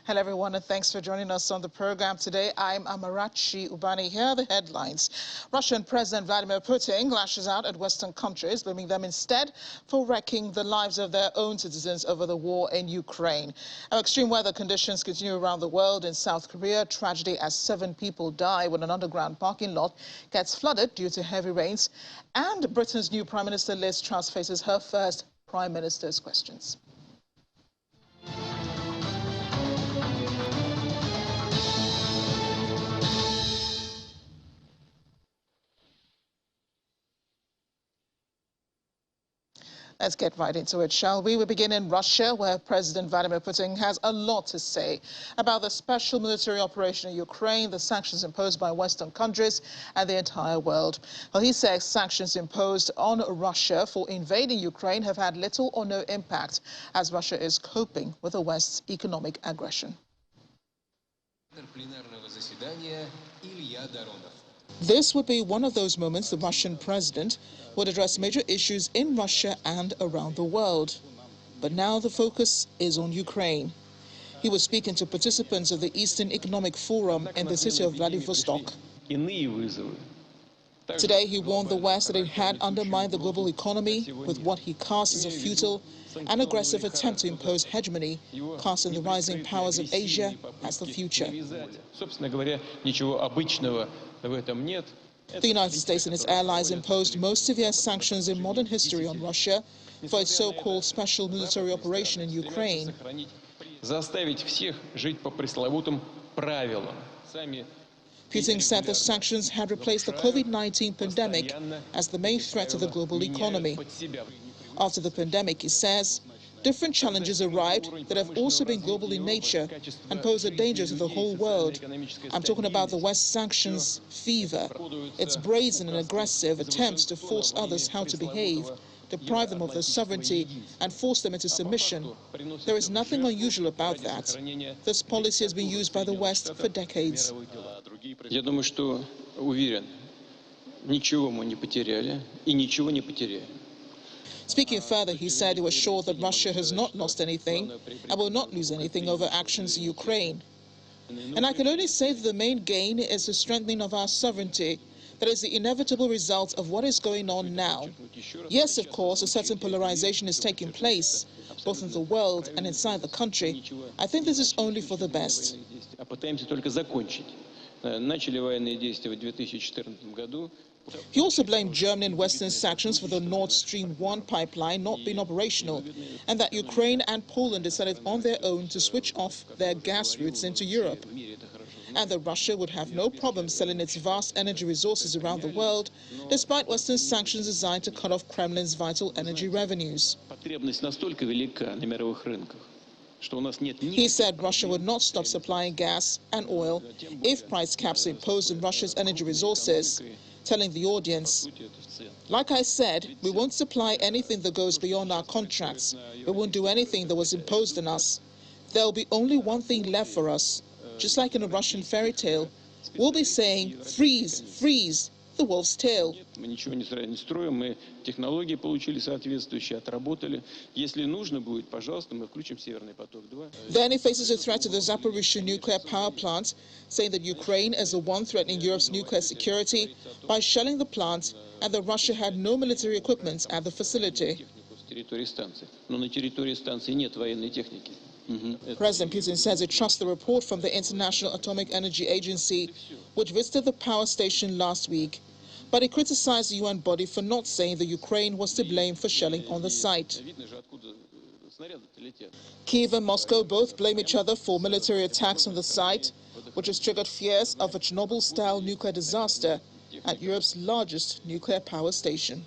Hello, everyone, and thanks for joining us on the program today. I'm Amarachi Ubani. Here are the headlines. Russian President Vladimir Putin lashes out at Western countries, blaming them instead for wrecking the lives of their own citizens over the war in Ukraine. Our extreme weather conditions continue around the world. In South Korea, tragedy as 7 people die when an underground parking lot gets flooded due to heavy rains. And Britain's new Prime Minister Liz Truss faces her first Prime Minister's questions. Let's get right into it, shall we? We begin in Russia, where President Vladimir Putin has a lot to say about the special military operation in Ukraine, the sanctions imposed by Western countries and the entire world. Well, he says sanctions imposed on Russia for invading Ukraine have had little or no impact as Russia is coping with the West's economic aggression. This would be one of those moments the Russian president would address major issues in Russia and around the world. But now the focus is on Ukraine. He was speaking to participants of the Eastern Economic Forum in the city of Vladivostok. Today, he warned the West that it had undermined the global economy with what he cast as a futile and aggressive attempt to impose hegemony, casting the rising powers of Asia as the future. The United States and its allies imposed most severe sanctions in modern history on Russia for its so-called special military operation in Ukraine. Putin said the sanctions had replaced the COVID-19 pandemic as the main threat to the global economy. After the pandemic, he says, different challenges arrived that have also been global in nature and pose a danger to the whole world. I'm talking about the West sanctions fever. Its brazen and aggressive attempts to force others how to behave, deprive them of their sovereignty, and force them into submission. There is nothing unusual about that. This policy has been used by the West for decades. Я думаю, что уверен, ничего мы не потеряли и ничего не потеряем. Speaking further, he said he was sure that Russia has not lost anything and will not lose anything over actions in Ukraine. And I can only say that the main gain is the strengthening of our sovereignty. That is the inevitable result of what is going on now. Yes, of course, a certain polarization is taking place, both in the world and inside the country. I think this is only for the best. He also blamed Germany and Western sanctions for the Nord Stream 1 pipeline not being operational, and that Ukraine and Poland decided on their own to switch off their gas routes into Europe, and that Russia would have no problem selling its vast energy resources around the world, despite Western sanctions designed to cut off Kremlin's vital energy revenues. He said Russia would not stop supplying gas and oil if price caps are imposed on Russia's energy resources, telling the audience, like I said, we won't supply anything that goes beyond our contracts. We won't do anything that was imposed on us. There'll be only one thing left for us. Just like in a Russian fairy tale, we'll be saying, freeze, freeze, the wolf's tail. Мы ничего не строим, мы технологии получили соответствующие, отработали. Если нужно будет, пожалуйста, мы включим Северный поток-2. Then he faces a threat to the Zaporizhzhia nuclear power plant, saying that Ukraine is the one threatening Europe's nuclear security by shelling the plant and that Russia had no military equipment at the facility. Но на территории станции нет военной техники. President Putin says he trusts the report from the International Atomic Energy Agency, which visited the power station last week. But he criticized the UN body for not saying that Ukraine was to blame for shelling on the site. Kyiv and Moscow both blame each other for military attacks on the site, which has triggered fears of a Chernobyl-style nuclear disaster at Europe's largest nuclear power station.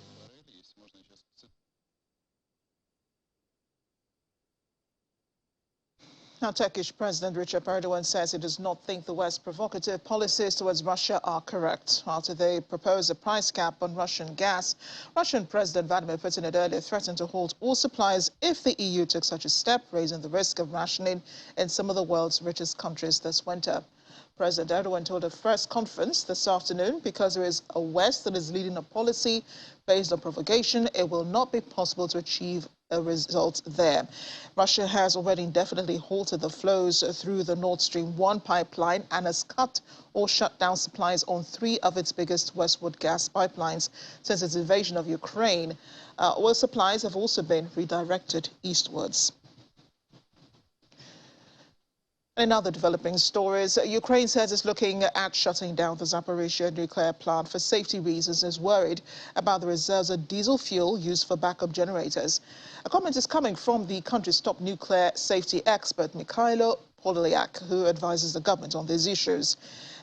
Now, Turkish President Recep Erdogan says he does not think the West's provocative policies towards Russia are correct. After they proposed a price cap on Russian gas, Russian President Vladimir Putin had earlier threatened to halt all supplies if the EU took such a step, raising the risk of rationing in some of the world's richest countries this winter. President Erdogan told a press conference this afternoon because there is a West that is leading a policy based on provocation, it will not be possible to achieve a result there. Russia has already indefinitely halted the flows through the Nord Stream 1 pipeline and has cut or shut down supplies on 3 of its biggest westward gas pipelines since its invasion of Ukraine. Oil supplies have also been redirected eastwards. In other developing stories, Ukraine says it's looking at shutting down the Zaporizhzhia nuclear plant for safety reasons and is worried about the reserves of diesel fuel used for backup generators. A comment is coming from the country's top nuclear safety expert, Mikhailo Podolyak, who advises the government on these issues.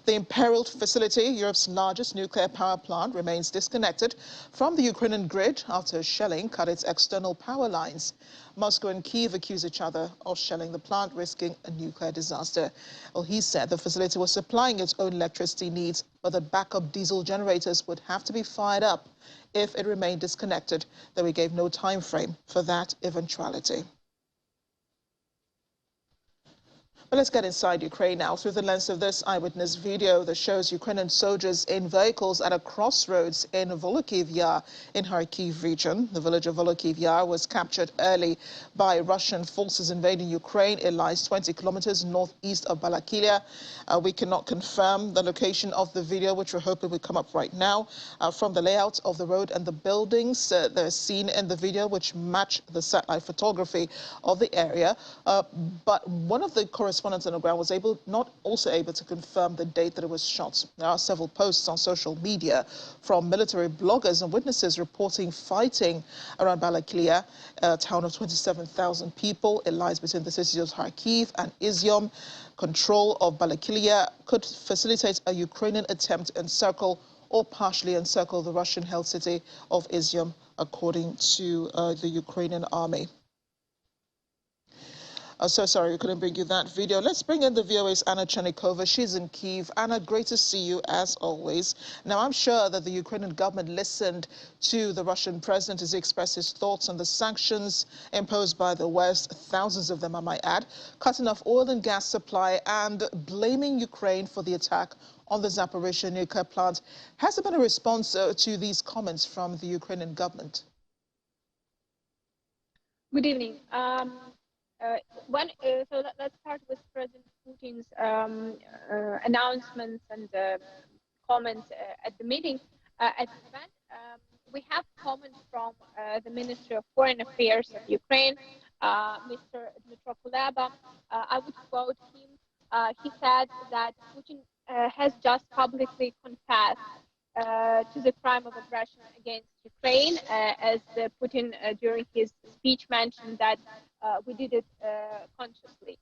The imperiled facility, Europe's largest nuclear power plant, remains disconnected from the Ukrainian grid after shelling cut its external power lines. Moscow and Kyiv accuse each other of shelling the plant, risking a nuclear disaster. Well, he said the facility was supplying its own electricity needs, but that backup diesel generators would have to be fired up if it remained disconnected, though he gave no time frame for that eventuality. But let's get inside Ukraine now through the lens of this eyewitness video that shows Ukrainian soldiers in vehicles at a crossroads in Volokhiv Yar in Kharkiv region. The village of Volokhiv Yar was captured early by Russian forces invading Ukraine. It lies 20 kilometers northeast of Balaklia. We cannot confirm the location of the video, which we're hoping will come up right now. From the layout of the road and the buildings they're seen in the video, which match the satellite photography of the area. But one of the correspondents on the ground was not able to confirm the date that it was shot. There are several posts on social media from military bloggers and witnesses reporting fighting around Balaklia, a town of 27,000 people. It lies between the cities of Kharkiv and Izium. Control of Balaklia could facilitate a Ukrainian attempt to encircle or partially encircle the Russian-held city of Izium, according to the Ukrainian army. So sorry we couldn't bring you that video. Let's bring in the VOA's Anna Chernikova. She's in Kyiv. Anna, great to see you as always. Now, I'm sure that the Ukrainian government listened to the Russian president as he expressed his thoughts on the sanctions imposed by the West, thousands of them, I might add, cutting off oil and gas supply and blaming Ukraine for the attack on the Zaporizhzhia nuclear plant. Has there been a response to these comments from the Ukrainian government? Good evening. Let's start with President Putin's announcements and comments at the meeting. At the event, we have comments from the Ministry of Foreign Affairs of Ukraine, Mr. Dmytro Kuleba. I would quote him. He said that Putin has just publicly confessed to the crime of aggression against Ukraine, as Putin during his speech mentioned that we did it consciously.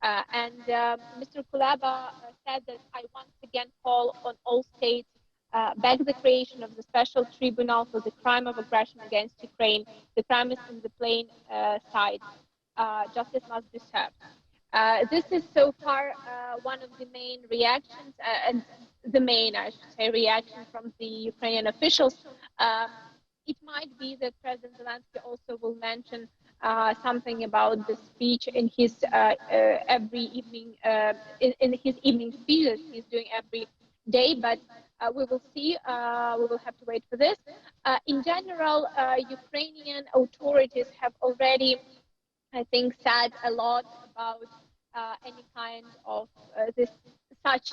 Mr. Kuleba said that I once again call on all states back the creation of the special tribunal for the crime of aggression against Ukraine. The crime is on the plain side. Justice must be served. This is so far one of the main reactions, and the main, I should say, reaction from the Ukrainian officials. It might be that President Zelensky also will mention something about the speech in his every evening, in his evening speeches he's doing every day, but we will see. We will have to wait for this. In general, Ukrainian authorities have already, I think, said a lot about any kind of such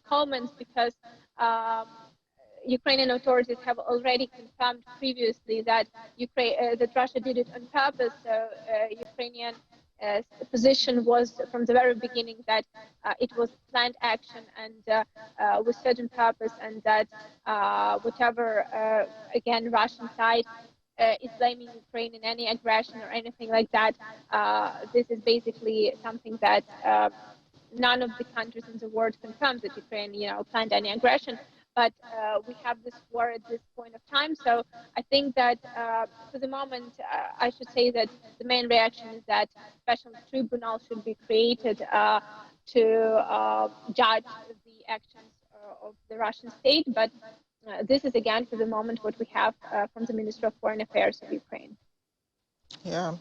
comments, because Ukrainian authorities have already confirmed previously that that Russia did it on purpose. So Ukrainian position was from the very beginning that it was planned action and with certain purpose, and that whatever again Russian side is blaming Ukraine in any aggression or anything like that, this is basically something that none of the countries in the world confirms that Ukraine, planned any aggression. But we have this war at this point of time. So I think that for the moment, I should say that the main reaction is that special tribunal should be created to judge the actions of the Russian state. But this is again, for the moment, what we have from the Ministry of Foreign Affairs of Ukraine. Yeah.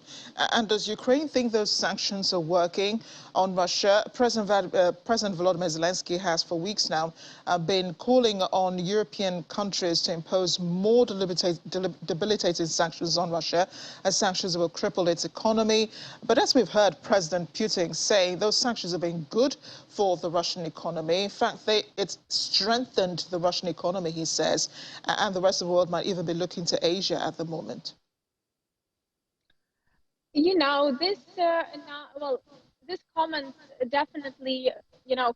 And does Ukraine think those sanctions are working on Russia? President Volodymyr Zelensky has for weeks now been calling on European countries to impose more debilitating sanctions on Russia, as sanctions will cripple its economy. But as we've heard President Putin say, those sanctions have been good for the Russian economy. In fact, it's strengthened the Russian economy, he says, and the rest of the world might even be looking to Asia at the moment. You know, this comments definitely,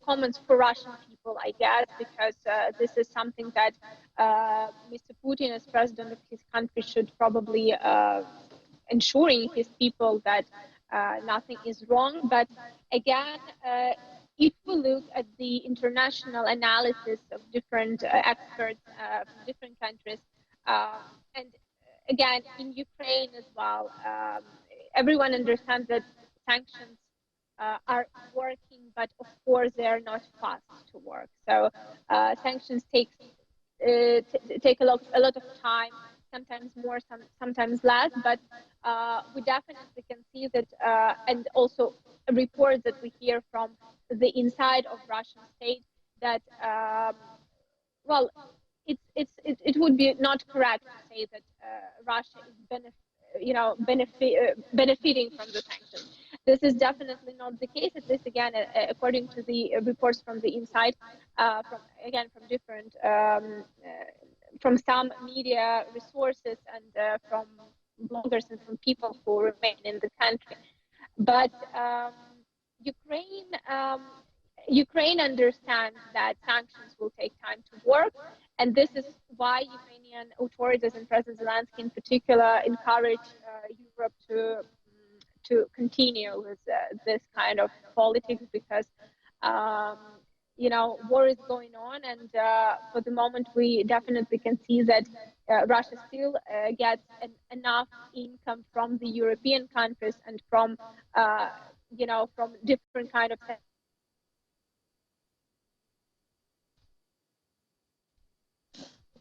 comments for Russian people, I guess, because this is something that Mr. Putin, as president of his country, should probably ensuring his people that nothing is wrong. But again, if we look at the international analysis of different experts from different countries, and again in Ukraine as well, everyone understands that sanctions are working, but of course they are not fast to work. So sanctions take a lot of time, sometimes more, sometimes less. But we definitely can see that, and also reports that we hear from the inside of Russian state, that well, it would be not correct to say that Russia is benefiting from the sanctions. This is definitely not the case. At least, again, according to the reports from the inside, from different from some media resources, and from bloggers, and from people who remain in the country. But Ukraine Ukraine understands that sanctions will take time to work, and this is why Ukrainian authorities and President Zelensky in particular encourage Europe to continue with this kind of politics, because war is going on, and for the moment we definitely can see that Russia still gets enough income from the European countries and from from different kind of.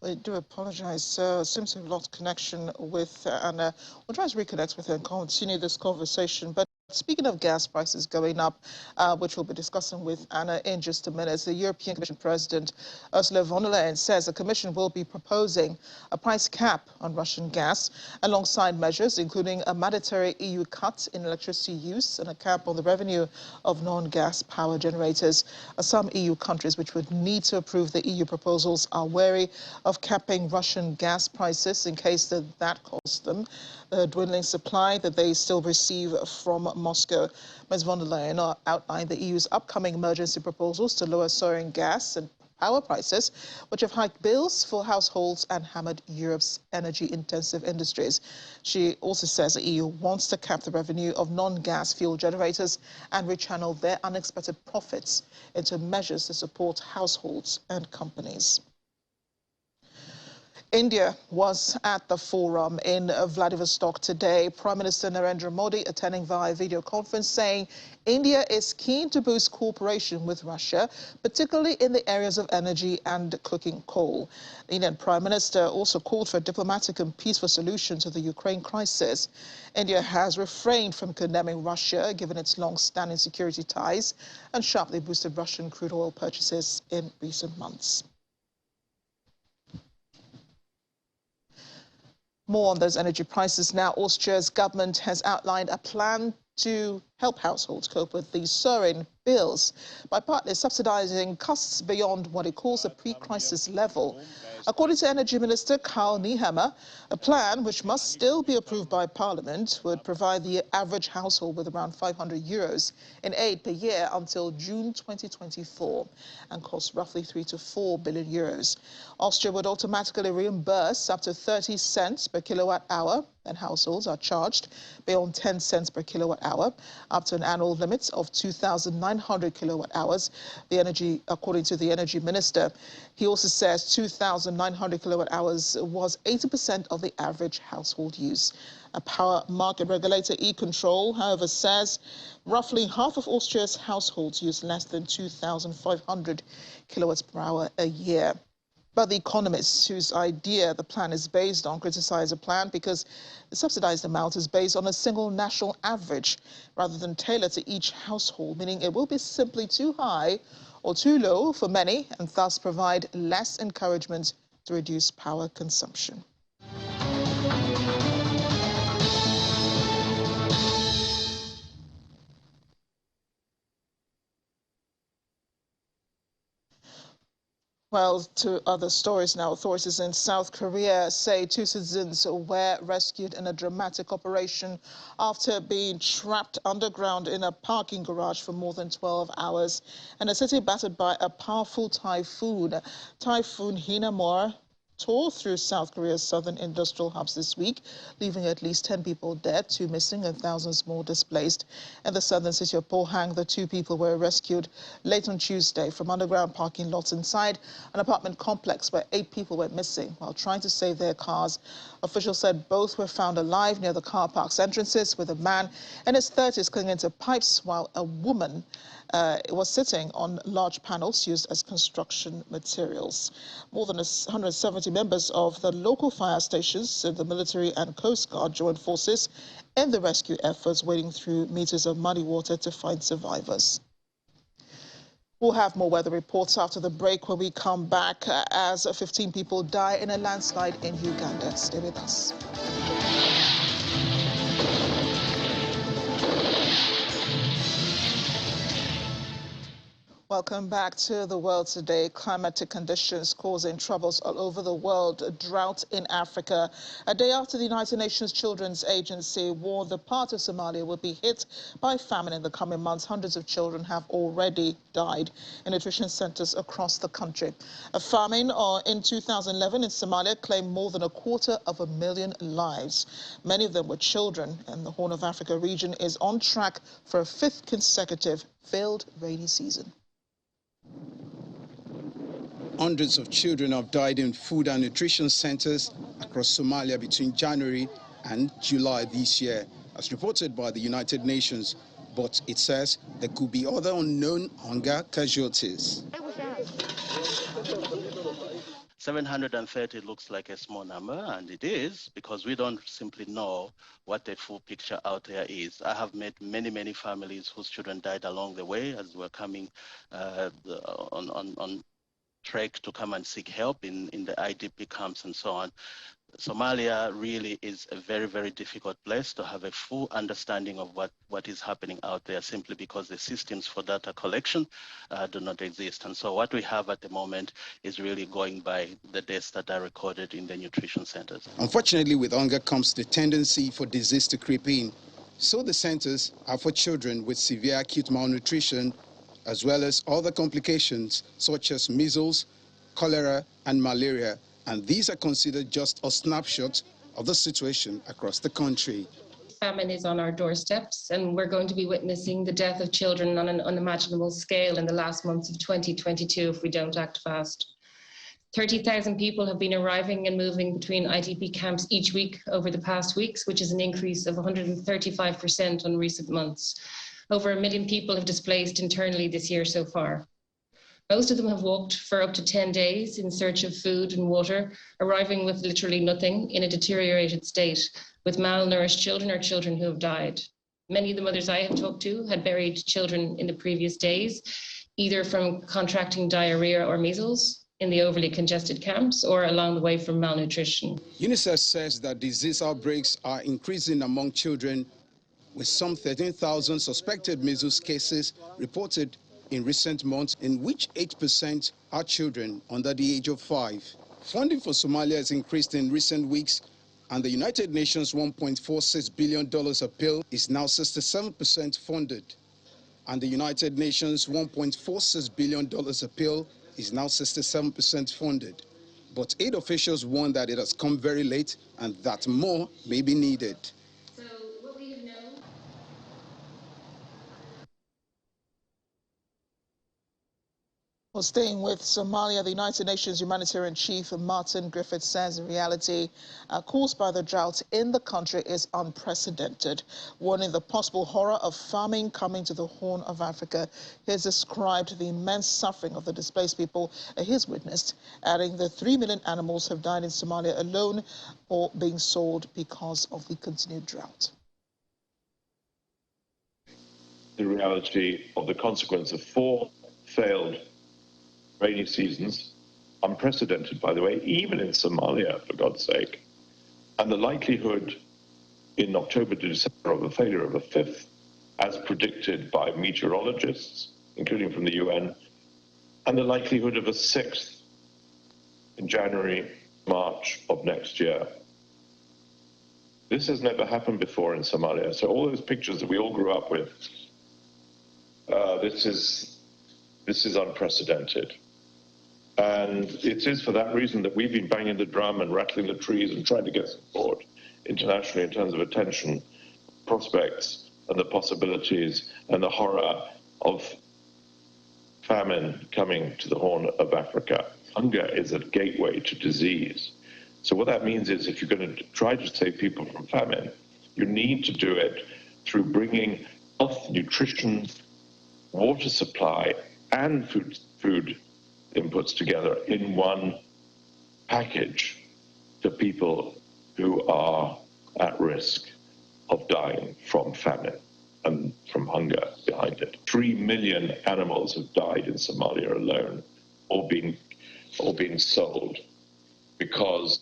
I do apologize. Seems we've lost connection with Anna. We'll try to reconnect with her and continue this conversation. But speaking of gas prices going up, which we'll be discussing with Anna in just a minute, the European Commission President Ursula von der Leyen says the Commission will be proposing a price cap on Russian gas, alongside measures including a mandatory EU cut in electricity use and a cap on the revenue of non-gas power generators. Some EU countries which would need to approve the EU proposals are wary of capping Russian gas prices in case that costs them the dwindling supply that they still receive from Moscow. Ms. von der Leyen outlined the EU's upcoming emergency proposals to lower soaring gas and power prices, which have hiked bills for households and hammered Europe's energy-intensive industries. She also says the EU wants to cap the revenue of non-gas fuel generators and rechannel their unexpected profits into measures to support households and companies. India was at the forum in Vladivostok today. Prime Minister Narendra Modi attending via video conference, saying India is keen to boost cooperation with Russia, particularly in the areas of energy and cooking coal. The Indian Prime Minister also called for a diplomatic and peaceful solution to the Ukraine crisis. India has refrained from condemning Russia, given its long-standing security ties, and sharply boosted Russian crude oil purchases in recent months. More on those energy prices now. Austria's government has outlined a plan to help households cope with these soaring bills by partly subsidizing costs beyond what it calls a pre-crisis level. According to Energy Minister Karl Nehammer, a plan which must still be approved by Parliament would provide the average household with around €500 in aid per year until June 2024 and cost roughly €3 to €4 billion. Austria would automatically reimburse up to 30 cents per kilowatt hour, and households are charged beyond 10 cents per kilowatt hour up to an annual limit of 2,900 kilowatt hours. According to the Energy Minister, he also says 2,900 kilowatt hours was 80% of the average household use. A power market regulator, E-Control, however, says roughly half of Austria's households use less than 2,500 kilowatts per hour a year. But the economists whose idea the plan is based on criticize the plan because the subsidized amount is based on a single national average rather than tailored to each household, meaning it will be simply too high or too low for many and thus provide less encouragement to reduce power consumption. Well, to other stories now. Authorities in South Korea say 2 citizens were rescued in a dramatic operation after being trapped underground in a parking garage for more than 12 hours. And a city battered by a powerful typhoon. Typhoon Hinamor tore through South Korea's southern industrial hubs this week, leaving at least 10 people dead, 2 missing and thousands more displaced. In the southern city of Pohang, the 2 people were rescued late on Tuesday from underground parking lots inside an apartment complex where 8 people went missing while trying to save their cars. Officials said both were found alive near the car park's entrances, with a man in his 30s clinging to pipes while a woman was sitting on large panels used as construction materials. More than 170 members of the local fire stations, the military and Coast Guard joined forces in the rescue efforts, wading through meters of muddy water to find survivors. We'll have more weather reports after the break when we come back, as 15 people die in a landslide in Uganda. Stay with us. Welcome back to the world today. Climatic conditions causing troubles all over the world. A drought in Africa. A day after the United Nations Children's Agency warned the part of Somalia would be hit by famine in the coming months, hundreds of children have already died in nutrition centers across the country. A famine in 2011 in Somalia claimed more than 250,000 lives. Many of them were children, and the Horn of Africa region is on track for a 5th consecutive failed rainy season. Hundreds of children have died in food and nutrition centers across Somalia between January and July this year, as reported by the United Nations. But it says there could be other unknown hunger casualties. 730 looks like a small number, and it is, because we don't simply know what the full picture out there is. I have met many families whose children died along the way as we're coming on trek to come and seek help in the IDP camps and so on. Somalia really is a very difficult place to have a full understanding of what is happening out there, simply because the systems for data collection do not exist. And so what we have at the moment is really going by the deaths that are recorded in the nutrition centers. Unfortunately, with hunger comes the tendency for disease to creep in. So the centers are for children with severe acute malnutrition, as well as other complications such as measles, cholera, and malaria. And these are considered just a snapshot of the situation across the country. Famine is on our doorsteps, and we're going to be witnessing the death of children on an unimaginable scale in the last months of 2022 if we don't act fast. 30,000 people have been arriving and moving between IDP camps each week over the past weeks, which is an increase of 135% on recent months. Over 1 million people have displaced internally this year so far. Most of them have walked for up to 10 days in search of food and water, arriving with literally nothing in a deteriorated state, with malnourished children or children who have died. Many of the mothers I have talked to had buried children in the previous days, either from contracting diarrhea or measles in the overly congested camps or along the way from malnutrition. UNICEF says that disease outbreaks are increasing among children, with some 13,000 suspected measles cases reported in recent months, in which 8% are children under the age of 5. Funding for Somalia has increased in recent weeks, and the United Nations $1.46 billion appeal is now 67% funded. And the United Nations $1.46 billion appeal is now 67% funded. But aid officials warn that it has come very late and that more may be needed. Well, staying with Somalia, the United Nations humanitarian chief Martin Griffiths says the reality caused by the drought in the country is unprecedented, warning the possible horror of famine coming to the Horn of Africa. He has described the immense suffering of the displaced people he's witnessed, adding that 3 million animals have died in Somalia alone or being sold because of the continued drought. The reality of the consequence of 4 failed rainy seasons, unprecedented, by the way, even in Somalia, for God's sake, and the likelihood in October to December of the failure of a 5th, as predicted by meteorologists, including from the UN, and the likelihood of a 6th in January, March of next year. This has never happened before in Somalia. So all those pictures that we all grew up with, this is unprecedented. And it is for that reason that we've been banging the drum and rattling the trees and trying to get support internationally in terms of attention, prospects, and the possibilities and the horror of famine coming to the Horn of Africa. Hunger is a gateway to disease. So what that means is if you're going to try to save people from famine, you need to do it through bringing health, nutrition, water supply, and food inputs together in one package to people who are at risk of dying from famine and from hunger behind it. 3 million animals have died in Somalia alone, or being sold, because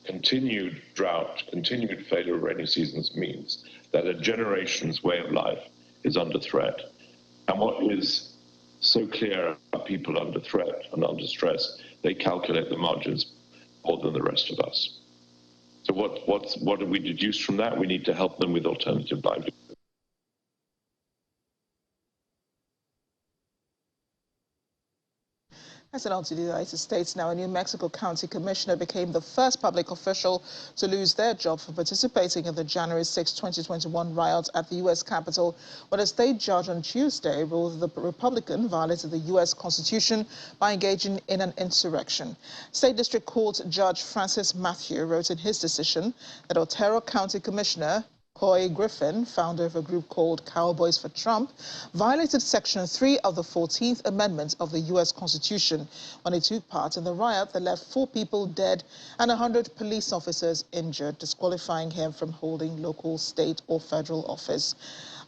continued drought, continued failure of rainy seasons means that a generation's way of life is under threat. And what is so clear about people under threat and under stress, they calculate the margins more than the rest of us. So what do we deduce from that? We need to help them with alternative livelihoods. As announced in the United States, now a New Mexico County Commissioner became the first public official to lose their job for participating in the January 6, 2021 riots at the U.S. Capitol, when a state judge on Tuesday ruled the Republican violated the U.S. Constitution by engaging in an insurrection. State District Court Judge Francis Matthew wrote in his decision that Otero County Commissioner Coy Griffin, founder of a group called Cowboys for Trump, violated Section 3 of the 14th Amendment of the U.S. Constitution when he took part in the riot that left 4 people dead and 100 police officers injured, disqualifying him from holding local, state, or federal office.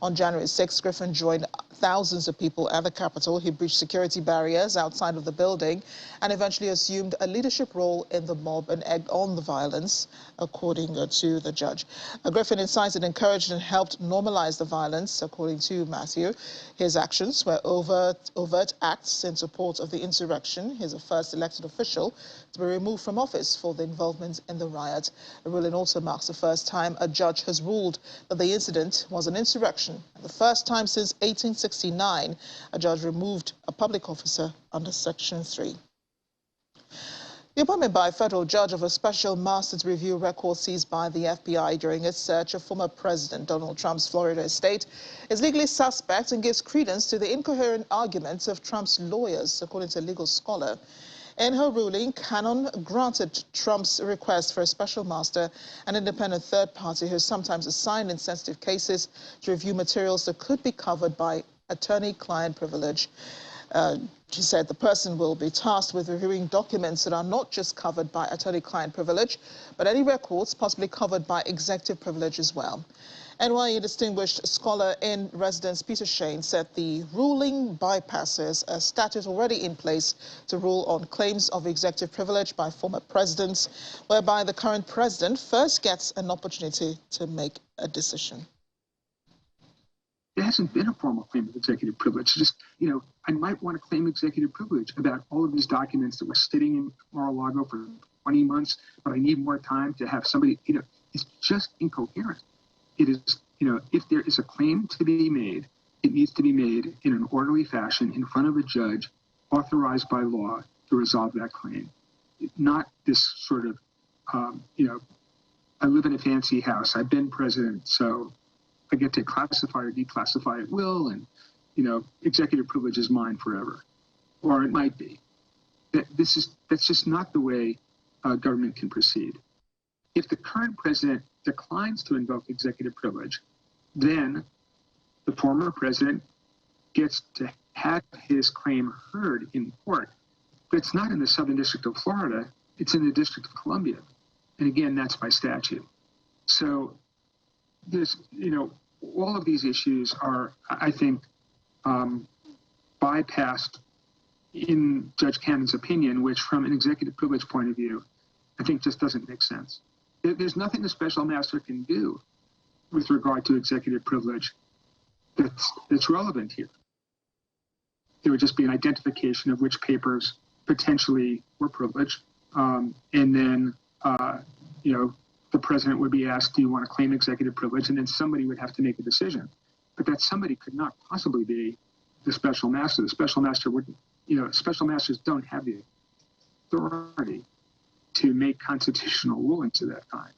On January 6, Griffin joined thousands of people at the Capitol. He breached security barriers outside of the building and eventually assumed a leadership role in the mob and egged on the violence, according to the judge. Griffin incited, encouraged, and helped normalize the violence, according to Matthew. His actions were overt acts in support of the insurrection. He's the first elected official to be removed from office for the involvement in the riot. The ruling also marks the first time a judge has ruled that the incident was an insurrection, and the first time since 1869 a judge removed a public officer under Section 3. The appointment by a federal judge of a special master to review records seized by the FBI during its search of former President Donald Trump's Florida estate is legally suspect and gives credence to the incoherent arguments of Trump's lawyers, according to a legal scholar. In her ruling, Cannon granted Trump's request for a special master, an independent third party who is sometimes assigned in sensitive cases to review materials that could be covered by attorney-client privilege. She said the person will be tasked with reviewing documents that are not just covered by attorney-client privilege, but any records possibly covered by executive privilege as well. NYU distinguished scholar in residence Peter Shane said the ruling bypasses a statute already in place to rule on claims of executive privilege by former presidents, whereby the current president first gets an opportunity to make a decision. There hasn't been a formal claim of executive privilege. Just, I might want to claim executive privilege about all of these documents that were sitting in Mar-a-Lago for 20 months, but I need more time to have somebody, it's just incoherent. It is, if there is a claim to be made, it needs to be made in an orderly fashion in front of a judge authorized by law to resolve that claim. Not this sort of, I live in a fancy house, I've been president, so I get to classify or declassify at will, and, executive privilege is mine forever. or it might be. That's just not the way government can proceed. If the current president declines to invoke executive privilege, then the former president gets to have his claim heard in court. But it's not in the Southern District of Florida, it's in the District of Columbia. And again, that's by statute. So there's, all of these issues are, I think, bypassed in Judge Cannon's opinion, which from an executive privilege point of view, I think just doesn't make sense. There's nothing the special master can do with regard to executive privilege that's relevant here. There would just be an identification of which papers potentially were privileged. And then, the president would be asked, do you want to claim executive privilege? And then somebody would have to make a decision. But that somebody could not possibly be the special master. The special master wouldn't, special masters don't have the authority to make constitutional rulings of that kind.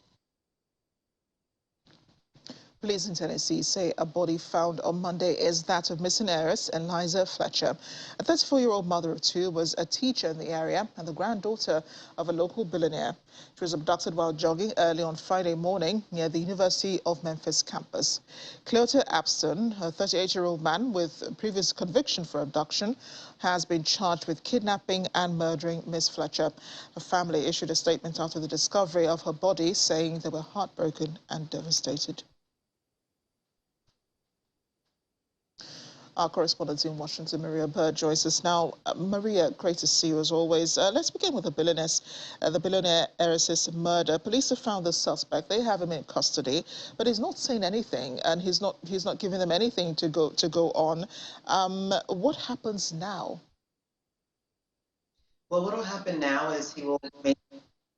Police in Tennessee say a body found on Monday is that of missing heiress Eliza Fletcher. A 34-year-old mother of two was a teacher in the area and the granddaughter of a local billionaire. She was abducted while jogging early on Friday morning near the University of Memphis campus. Cleota Abston, a 38-year-old man with a previous conviction for abduction, has been charged with kidnapping and murdering Miss Fletcher. Her family issued a statement after the discovery of her body, saying they were heartbroken and devastated. Our correspondent in Washington, Maria Bird, joins us now. Maria, great to see you as always. Let's begin with the billionaire heiress's murder. Police have found the suspect. They have him in custody, but he's not saying anything, and he's not giving them anything to go on. What happens now? Well, what will happen now is he will make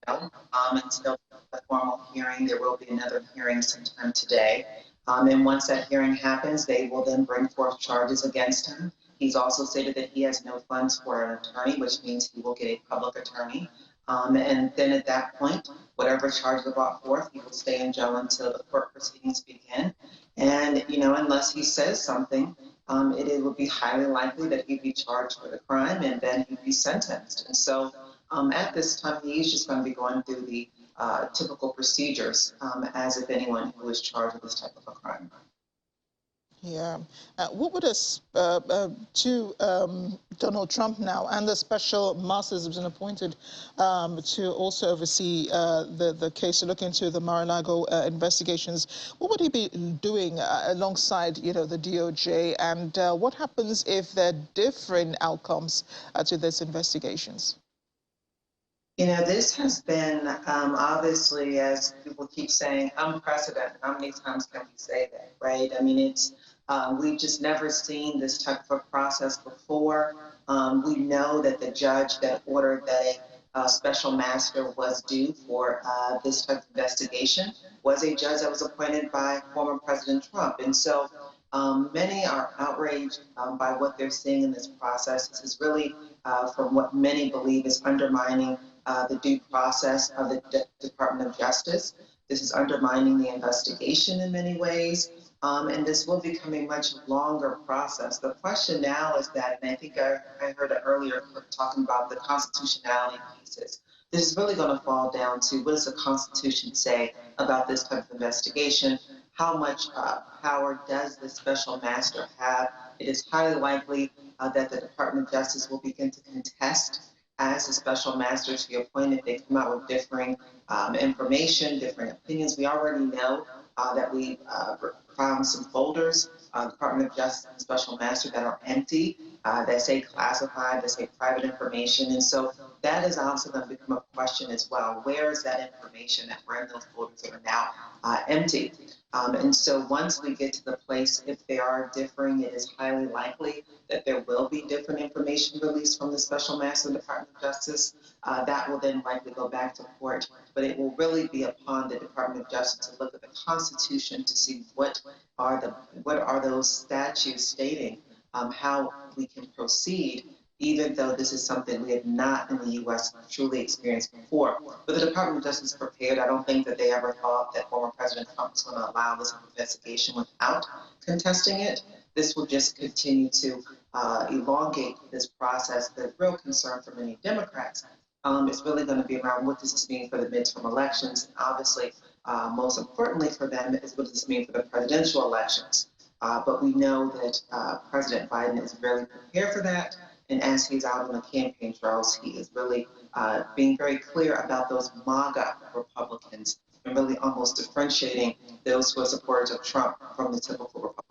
until a formal hearing. There will be another hearing sometime today. And once that hearing happens, they will then bring forth charges against him. He's also stated that he has no funds for an attorney, which means he will get a public attorney. And then at that point, whatever charges are brought forth, he will stay in jail until the court proceedings begin. And, unless he says something, it will be highly likely that he'd be charged with a crime and then he'd be sentenced. And so at this time, he's just going to be going through the typical procedures as if anyone who is charged with this type of a crime. Yeah. What would Donald Trump now and the special masters have been appointed to also oversee the case, to look into the Mar-a-Lago investigations? What would he be doing alongside, the DOJ? And what happens if there are different outcomes to these investigations? This has been obviously, as people keep saying, unprecedented. How many times can we say that, right? I mean, it's we've just never seen this type of a process before. We know that the judge that ordered that a special master was due for this type of investigation was a judge that was appointed by former President Trump. And so many are outraged by what they're seeing in this process. This is really, from what many believe, is undermining the due process of the Department of Justice. This is undermining the investigation in many ways, and this will become a much longer process. The question now is that, and I think I heard it earlier talking about the constitutionality pieces. This is really going to fall down to, what does the Constitution say about this type of investigation? How much power does the special master have? It is highly likely that the Department of Justice will begin to contest as a special master to your point, if they come out with differing information, differing opinions. We already know that we found some folders, Department of Justice and Special Master, that are empty, that say classified, that say private information. And so that is also going to become a question as well. Where is that information that were in those folders that are now empty? And so once we get to the place, if they are differing, it is highly likely that there will be different information released from the Special Master of the Department of Justice. That will then likely go back to court, but it will really be upon the Department of Justice to look at the Constitution to see what are those statutes stating how we can proceed, even though this is something we have not in the U.S. truly experienced before. But the Department of Justice is prepared. I don't think that they ever thought that former President Trump was going to allow this investigation without contesting it. this will just continue to elongate this process. The real concern for many Democrats is really going to be around what does this mean for the midterm elections. And obviously, most importantly for them is what does this mean for the presidential elections. But we know that President Biden is very prepared for that. And as he's out on the campaign trails, he is really being very clear about those MAGA Republicans and really almost differentiating those who are supporters of Trump from the typical Republicans.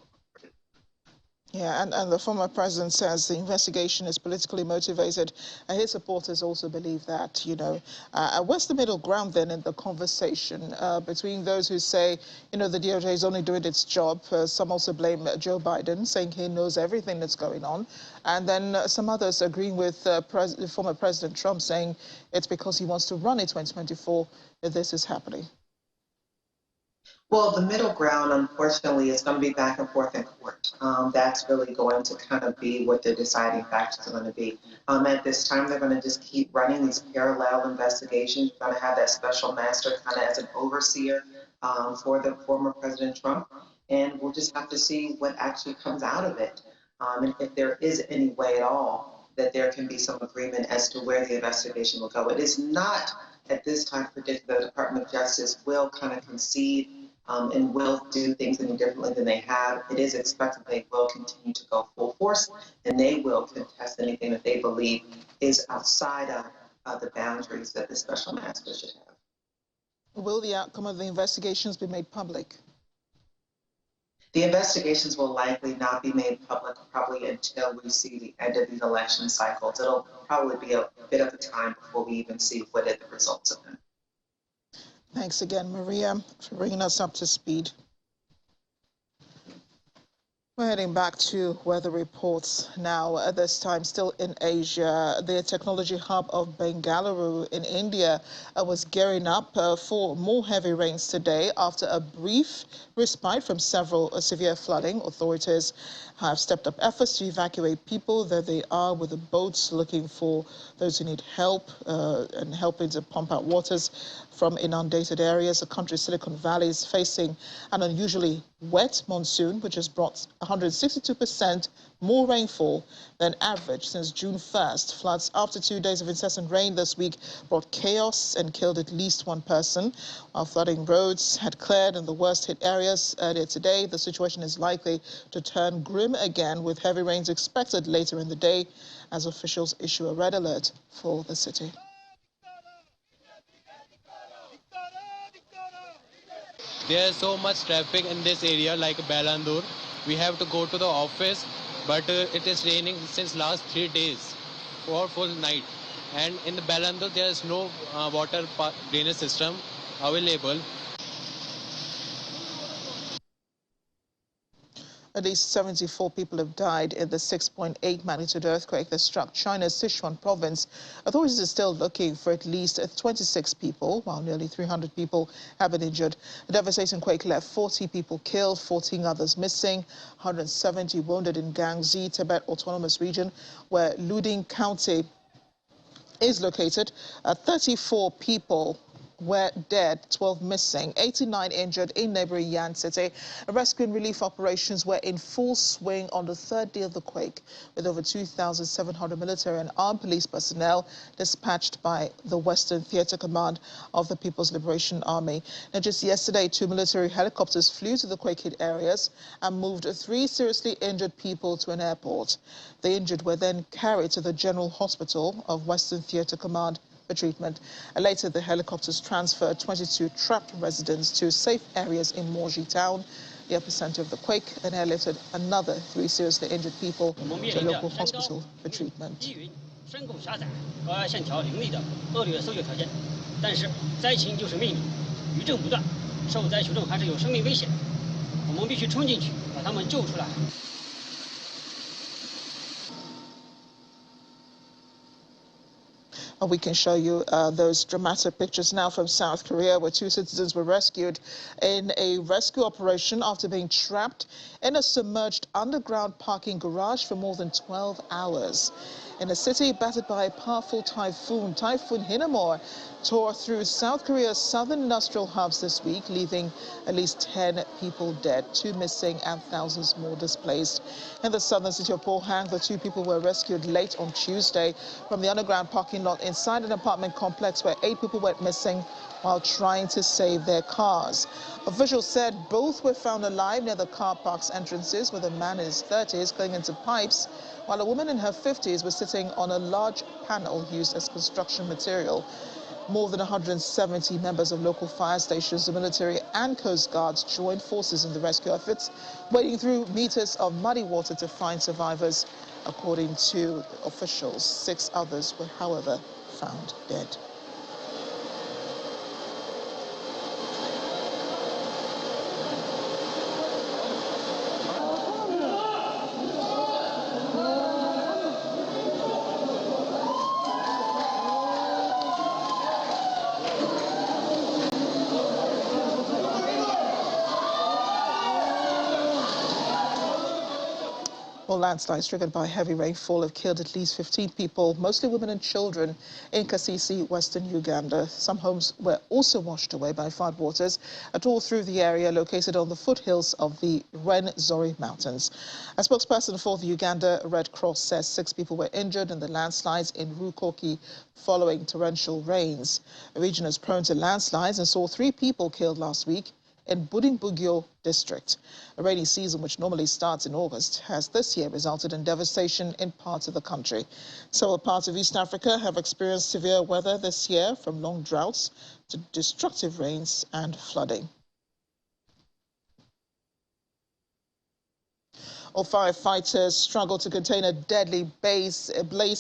Yeah, and the former president says the investigation is politically motivated. And his supporters also believe that, you know. What's the middle ground then in the conversation between those who say, you know, the DOJ is only doing its job? Some also blame Joe Biden, saying he knows everything that's going on. And then some others agreeing with former President Trump, saying it's because he wants to run in 2024 that this is happening. Well, the middle ground, unfortunately, is going to be back and forth in court. That's really going to kind of be what the deciding factors are going to be. At this time, they're going to just keep running these parallel investigations. You're going to have that special master kind of as an overseer for the former President Trump. And we'll just have to see what actually comes out of it. And if there is any way at all that there can be some agreement as to where the investigation will go. It is not at this time predicted that the Department of Justice will kind of concede and will do things any differently than they have. It is expected they will continue to go full force, and they will contest anything that they believe is outside of the boundaries that the special master should have. Will the outcome of the investigations be made public? The investigations will likely not be made public probably until we see the end of these election cycles. It'll probably be a bit of a time before we even see what are the results of them. Thanks again, Maria, for bringing us up to speed. We're heading back to weather reports now, at this time still in Asia. The technology hub of Bengaluru in India was gearing up for more heavy rains today after a brief respite from several severe flooding. Authorities have stepped up efforts to evacuate people. There they are with the boats looking for those who need help and helping to pump out waters from inundated areas. The country's Silicon Valley is facing an unusually wet monsoon, which has brought 162% more rainfall than average since June 1st. Floods after 2 days of incessant rain this week brought chaos and killed at least one person. While flooding roads had cleared in the worst-hit areas earlier today, the situation is likely to turn grim again, with heavy rains expected later in the day as officials issue a red alert for the city. There's so much traffic in this area, like Balandur. We have to go to the office, but it is raining since last 3 days, for full night. And in the Balandur, there is no water drainage system available. At least 74 people have died in the 6.8 magnitude earthquake that struck China's Sichuan province. Authorities are still looking for at least 26 people, while nearly 300 people have been injured. The devastating quake left 40 people killed, 14 others missing, 170 wounded in Guangxi, Tibet Autonomous Region, where Luding County is located. 34 people were dead, 12 missing, 89 injured in neighboring Yan City. Rescue and relief operations were in full swing on the third day of the quake, with over 2,700 military and armed police personnel dispatched by the Western Theater Command of the People's Liberation Army. Now, just yesterday, 2 military helicopters flew to the quake-hit areas and moved 3 seriously injured people to an airport. The injured were then carried to the General Hospital of Western Theater Command for treatment. Later, the helicopters transferred 22 trapped residents to safe areas in Moji town, the epicenter of the quake, and airlifted another 3 seriously injured people to a local hospital for treatment. We can show you those dramatic pictures now from South Korea, where 2 citizens were rescued in a rescue operation after being trapped in a submerged underground parking garage for more than 12 hours. In a city battered by a powerful typhoon, Typhoon Hinnamor tore through South Korea's southern industrial hubs this week, leaving at least 10 people dead, 2 missing and thousands more displaced. In the southern city of Pohang, the 2 people were rescued late on Tuesday from the underground parking lot inside an apartment complex where 8 people went missing while trying to save their cars. Officials said both were found alive near the car park's entrances, with a man in his 30s clinging to pipes, while a woman in her 50s was sitting on a large panel used as construction material. More than 170 members of local fire stations, the military and coast guards joined forces in the rescue efforts, wading through meters of muddy water to find survivors. According to officials, 6 others were, however, found dead. Well, landslides triggered by heavy rainfall have killed at least 15 people, mostly women and children, in Kasisi, western Uganda. Some homes were also washed away by floodwaters all through the area located on the foothills of the Rwenzori Mountains. A spokesperson for the Uganda Red Cross says 6 people were injured in the landslides in Rukoki following torrential rains. The region is prone to landslides and saw 3 people killed last week in Budimbugyo district. A rainy season, which normally starts in August, has this year resulted in devastation in parts of the country. Several parts of East Africa have experienced severe weather this year, from long droughts to destructive rains and flooding. Firefighters struggle to contain a deadly blaze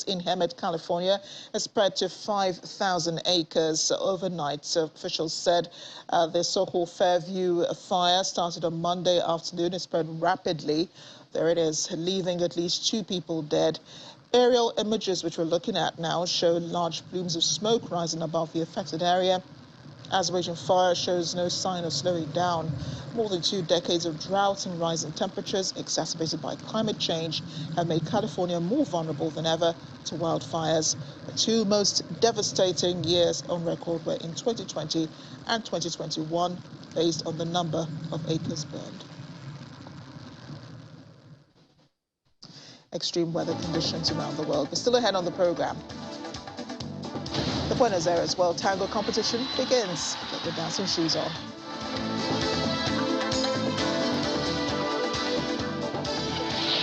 in Hemet, California. It spread to 5,000 acres overnight. Officials said the so-called Fairview fire started on Monday afternoon. It spread rapidly. There it is, leaving at least 2 people dead. Aerial images, which we're looking at now, show large plumes of smoke rising above the affected area. As the raging fire shows no sign of slowing down. More than 2 decades of drought and rising temperatures, exacerbated by climate change, have made California more vulnerable than ever to wildfires. The 2 most devastating years on record were in 2020 and 2021, based on the number of acres burned. Extreme weather conditions around the world. We're still ahead on the program. The Buenos Aires World Tango competition begins. Get your dancing shoes on.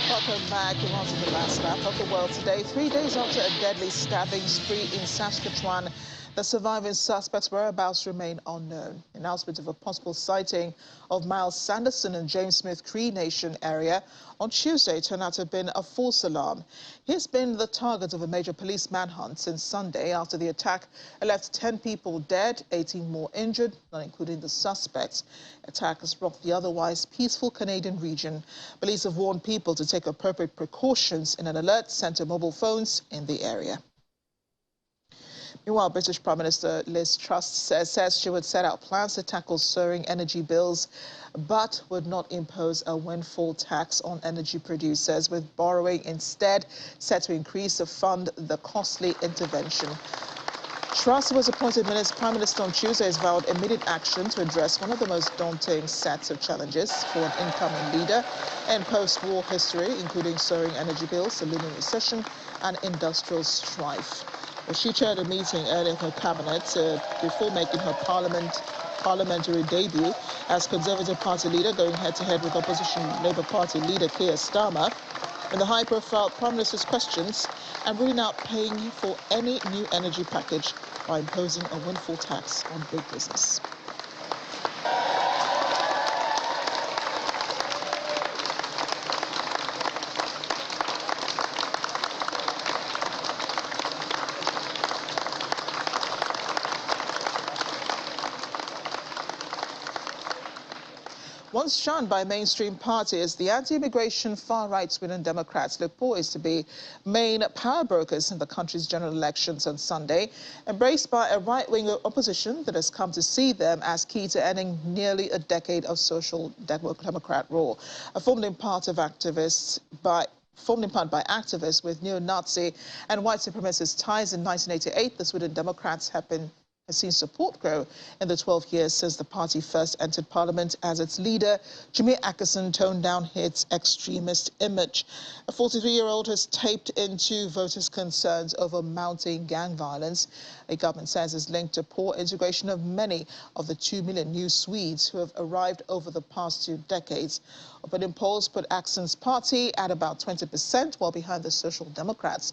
Welcome back. You're watching the last lap of the world today. 3 days after a deadly stabbing spree in Saskatchewan, the surviving suspects' whereabouts remain unknown. Announcement of a possible sighting of Miles Sanderson in James Smith Cree Nation area on Tuesday turned out to have been a false alarm. He's been the target of a major police manhunt since Sunday after the attack left 10 people dead, 18 more injured, not including the suspects. Attackers rocked the otherwise peaceful Canadian region. Police have warned people to take appropriate precautions in an alert sent to mobile phones in the area. Meanwhile, British Prime Minister Liz Truss says she would set out plans to tackle soaring energy bills, but would not impose a windfall tax on energy producers, with borrowing instead set to increase to fund the costly intervention. Truss, who was appointed Prime Minister on Tuesday, has vowed immediate action to address one of the most daunting sets of challenges for an incoming leader in post-war history, including soaring energy bills, a looming recession, and industrial strife. Well, she chaired a meeting earlier in her cabinet before making her parliamentary debut as Conservative Party leader, going head-to-head with opposition Labour Party leader Keir Starmer in the high-profile Prime Minister's questions, and ruling out paying for any new energy package by imposing a windfall tax on big business. Once shunned by mainstream parties, the anti-immigration far-right Sweden Democrats look poised to be main power brokers in the country's general elections on Sunday, embraced by a right-wing opposition that has come to see them as key to ending nearly a decade of social democrat rule. Formed in part by activists with neo-Nazi and white supremacist ties in 1988, the Sweden Democrats has seen support grow in the 12 years since the party first entered parliament as its leader, Jimmy Åkesson, toned down its extremist image. A 43-year-old has taped into voters' concerns over mounting gang violence. A government says is linked to poor integration of many of the 2 million new Swedes who have arrived over the past 2 decades. Opinion polls put Åkesson's party at about 20%, while behind the Social Democrats.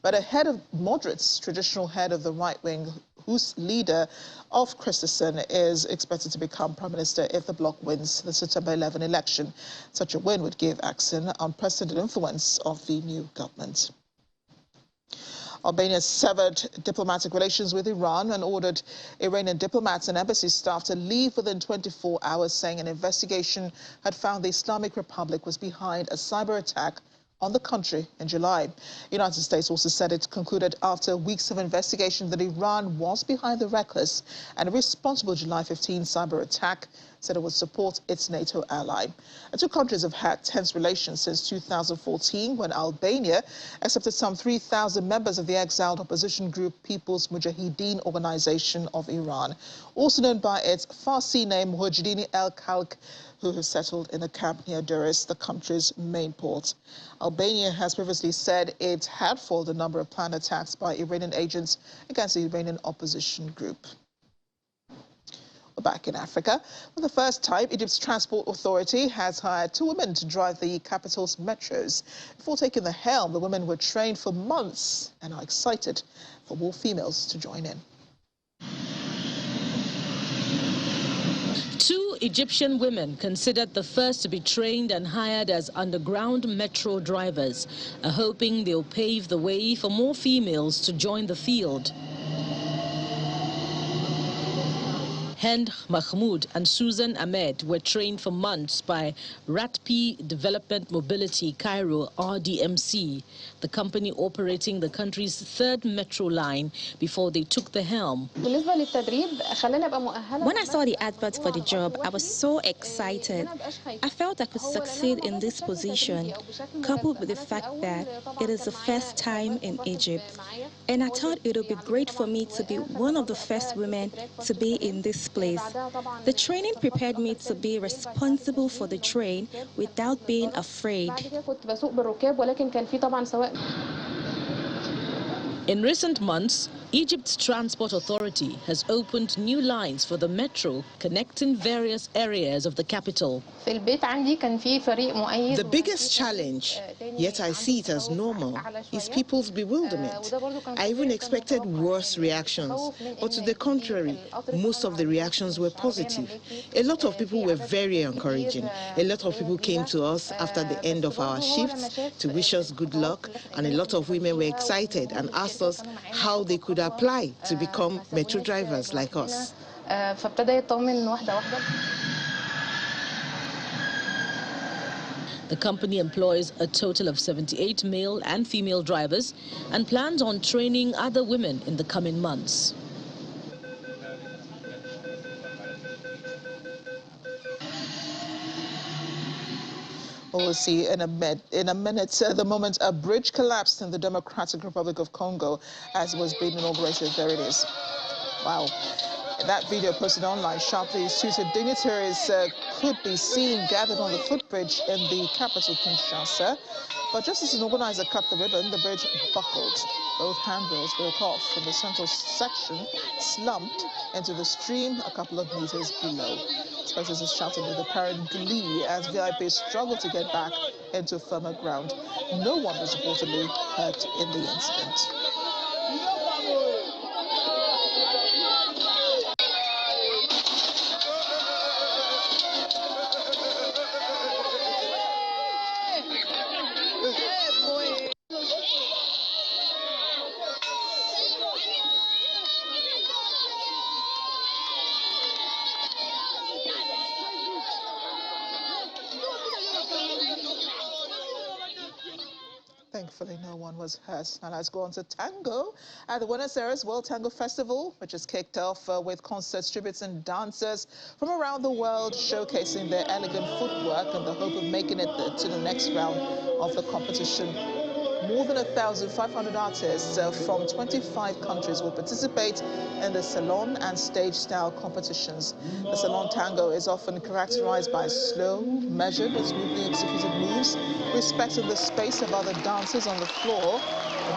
But ahead of moderates, traditional head of the right wing, whose leader of Kristersson is expected to become prime minister if the bloc wins the September 11 election. Such a win would give Åkesson unprecedented influence of the new government. Albania severed diplomatic relations with Iran and ordered Iranian diplomats and embassy staff to leave within 24 hours, saying an investigation had found the Islamic Republic was behind a cyber attack on the country in July. The United States also said it concluded after weeks of investigation that Iran was behind the reckless and irresponsible July 15 cyber attack, said it would support its NATO ally. The two countries have had tense relations since 2014, when Albania accepted some 3,000 members of the exiled opposition group People's Mujahideen Organization of Iran, also known by its Farsi name Mujahideen el-Khalq, who have settled in a camp near Durrës, the country's main port. Albania has previously said it had foiled a number of planned attacks by Iranian agents against the Iranian opposition group. Back in Africa, for the first time, Egypt's Transport Authority has hired 2 women to drive the capital's metros. Before taking the helm, the women were trained for months and are excited for more females to join in. 2 Egyptian women considered the first to be trained and hired as underground metro drivers, are hoping they'll pave the way for more females to join the field. Hend Mahmoud and Susan Ahmed were trained for months by RATP Development Mobility Cairo, RDMC, the company operating the country's 3rd metro line, before they took the helm. When I saw the advert for the job, I was so excited. I felt I could succeed in this position, coupled with the fact that it is the first time in Egypt. And I thought it would be great for me to be one of the first women to be in this place. The training prepared me to be responsible for the train without being afraid. In recent months, Egypt's Transport Authority has opened new lines for the metro connecting various areas of the capital. The biggest challenge, yet I see it as normal, is people's bewilderment. I even expected worse reactions, but to the contrary, most of the reactions were positive. A lot of people were very encouraging. A lot of people came to us after the end of our shifts to wish us good luck, and a lot of women were excited and asked us how they could apply to become metro drivers like us. The company employs a total of 78 male and female drivers and plans on training other women in the coming months. We'll see in a minute. The moment a bridge collapsed in the Democratic Republic of Congo as it was being inaugurated. There it is. Wow. That video posted online, sharply suited dignitaries could be seen gathered on the footbridge in the capital, Kinshasa. But just as an organizer cut the ribbon, the bridge buckled. Both handrails broke off, and the central section slumped into the stream a couple of meters below. Spectators shouted with apparent glee as VIPs struggled to get back into firmer ground. No one was reportedly hurt in the incident. Thankfully, no one was hurt. Now let's go on to tango. At the Buenos Aires World Tango Festival, which is kicked off with concerts, tributes and dancers from around the world showcasing their elegant footwork in the hope of making it to the next round of the competition. More than 1,500 artists from 25 countries will participate in the salon and stage style competitions. The salon tango is often characterized by slow, measured and smoothly executed moves, respecting the space of other dancers on the floor.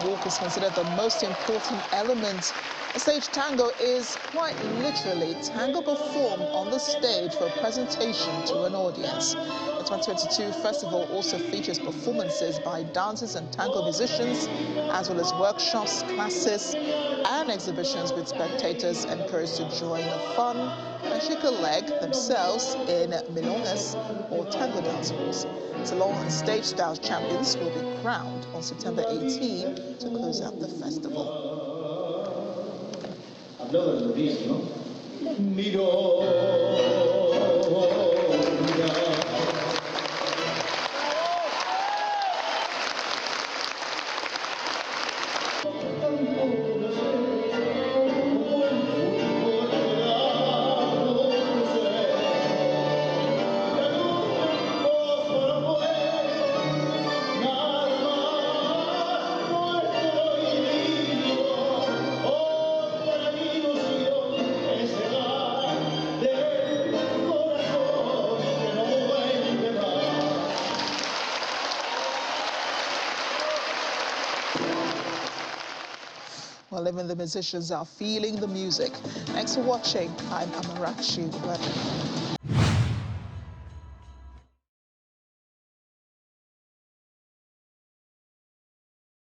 The walk is considered the most important element. A stage tango is quite literally tango performed on the stage for a presentation to an audience. The 2022 festival also features performances by dancers and tango musicians, as well as workshops, classes, and exhibitions with spectators encouraged to join the fun and shake a leg themselves in milongas or tango dance halls. Salon and stage style champions will be crowned on September 18 to close out the festival. Well, even the musicians are feeling the music. Thanks for watching. I'm Amarachi.